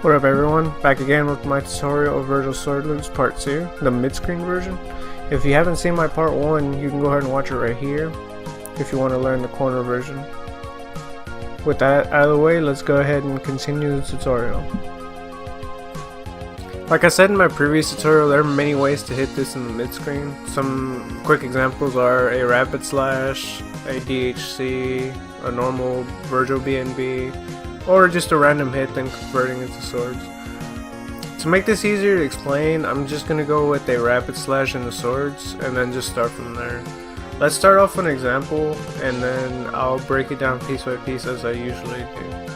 What up everyone, back again with my tutorial of Vergil Sword Loops Part 2, the mid-screen version. If you haven't seen my Part 1, you can go ahead and watch it right here, if you want to learn the corner version. With that out of the way, let's go ahead and continue the tutorial. Like I said in my previous tutorial, there are many ways to hit this in the mid-screen. Some quick examples are a rapid slash, a DHC, a normal Vergil BNB, or just a random hit then converting into swords. To make this easier to explain, I'm just going to go with a rapid slash into swords and then just start from there. Let's start off with an example and then I'll break it down piece by piece as I usually do.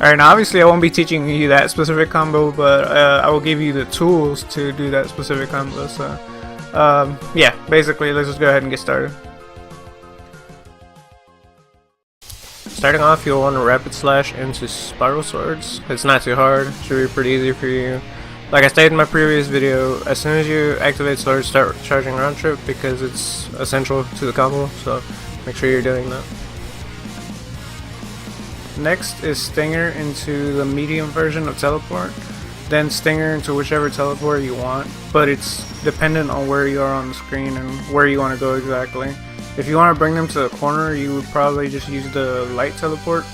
Alright, now obviously I won't be teaching you that specific combo, but I will give you the tools to do that specific combo, so yeah, basically let's just go ahead and get started. Starting off, you'll want to rapid slash into spiral swords. It's not too hard, should be pretty easy for you. Like I stated in my previous video, as soon as you activate swords, start charging round trip because it's essential to the combo, so make sure you're doing that. Next is Stinger into the medium version of teleport, then Stinger into whichever teleport you want, but it's dependent on where you are on the screen and where you want to go exactly. If you want to bring them to the corner, you would probably just use the light teleport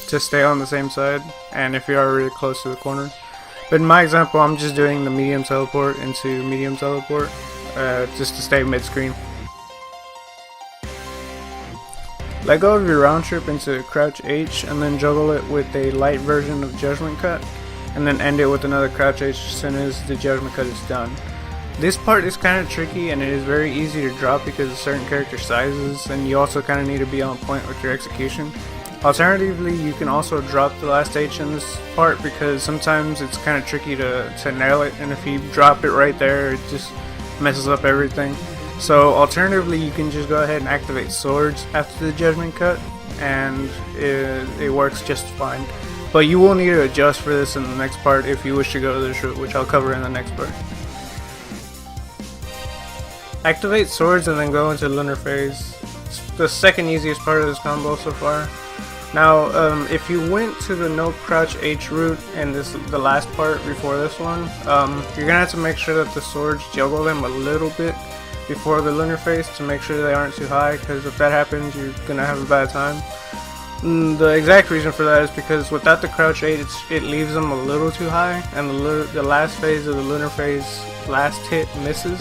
to stay on the same side, and if you are really close to the corner. But in my example, I'm just doing the medium teleport into medium teleport, just to stay mid-screen. Let go of your round trip into crouch H and then juggle it with a light version of judgment cut and then end it with another crouch H as soon as the judgment cut is done. This part is kind of tricky and it is very easy to drop because of certain character sizes, and you also kind of need to be on point with your execution. Alternatively, you can also drop the last H in this part because sometimes it's kind of tricky to nail it, and if you drop it right there, it just messes up everything. So alternatively, you can just go ahead and activate swords after the judgment cut and it works just fine. But you will need to adjust for this in the next part if you wish to go this route, which I'll cover in the next part. Activate swords and then go into lunar phase. It's the second easiest part of this combo so far. Now if you went to the no crouch H route and the last part before this one, you're gonna have to make sure that the swords juggle them a little bit before the lunar phase to make sure they aren't too high, because if that happens you're gonna have a bad time. The exact reason for that is because without the crouch 8 it leaves them a little too high, and the last phase of the lunar phase last hit misses,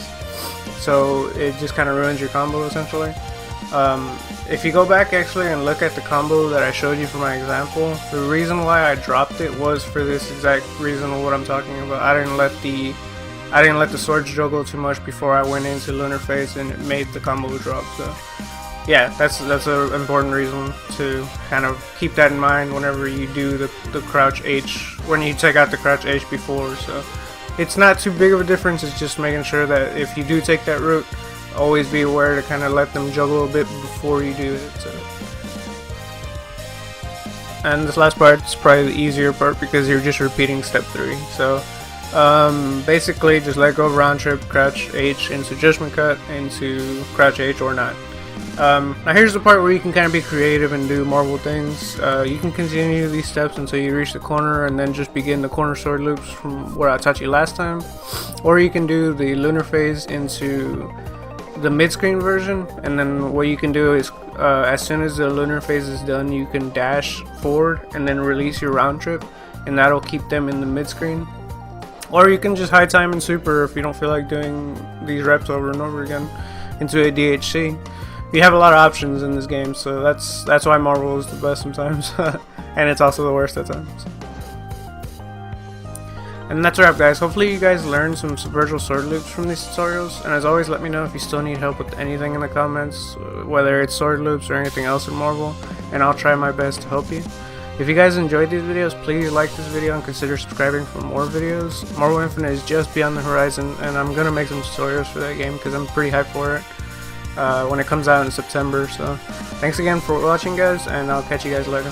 so it just kind of ruins your combo essentially. If you go back actually and look at the combo that I showed you for my example, the reason why I dropped it was for this exact reason of what I'm talking about. I didn't let the swords juggle too much before I went into lunar phase, and it made the combo drop. So yeah, that's an important reason to kind of keep that in mind whenever you do the crouch H, when you take out the crouch H before. So it's not too big of a difference, it's just making sure that if you do take that route, always be aware to kind of let them juggle a bit before you do it. So. And this last part is probably the easier part because you're just repeating step 3. So basically just let go of round trip, crouch H into judgment cut, into crouch H or not. Now here's the part where you can kind of be creative and do Marvel things. You can continue these steps until you reach the corner and then just begin the corner sword loops from where I taught you last time, or you can do the lunar phase into the mid-screen version, and then what you can do is as soon as the lunar phase is done, you can dash forward and then release your round trip, and that'll keep them in the mid-screen. Or you can just high time and super if you don't feel like doing these reps over and over again into a DHC. You have a lot of options in this game, so that's why Marvel is the best sometimes, and it's also the worst at times. And that's a wrap, guys. Hopefully you guys learned some Vergil sword loops from these tutorials, and as always, let me know if you still need help with anything in the comments, whether it's sword loops or anything else in Marvel, and I'll try my best to help you. If you guys enjoyed these videos, please like this video and consider subscribing for more videos. Marvel Infinite is just beyond the horizon, and I'm gonna make some tutorials for that game because I'm pretty hyped for it when it comes out in September. So thanks again for watching, guys, and I'll catch you guys later.